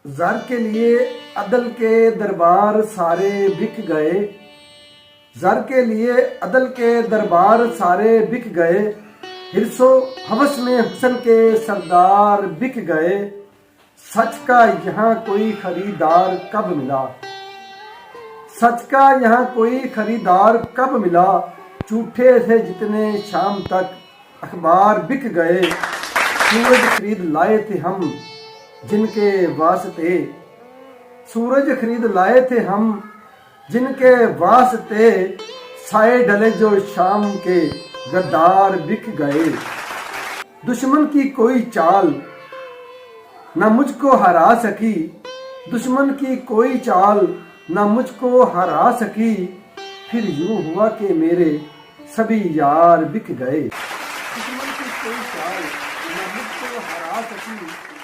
ज़र के लिए अदल के दरबार सारे बिक गए। ज़र के लिए अदल के दरबार सारे बिक गए। हिरसो हवस में हुस्न के सरदार बिक गए। सच का यहाँ कोई खरीदार कब मिला। सच का यहाँ कोई खरीदार कब मिला। झूठे थे जितने शाम तक अखबार बिक गए। सूरज खरीद लाए थे हम जिनके वास्ते। सूरज खरीद लाए थे हम जिनके वास्ते। साए डले जो शाम के गद्दार बिक गए। दुश्मन की कोई चाल न मुझको हरा सकी। दुश्मन की कोई चाल न मुझको हरा सकी। फिर यूं हुआ कि मेरे सभी यार बिक गए। दुश्मन की कोई चाल न मुझको हरा सकी।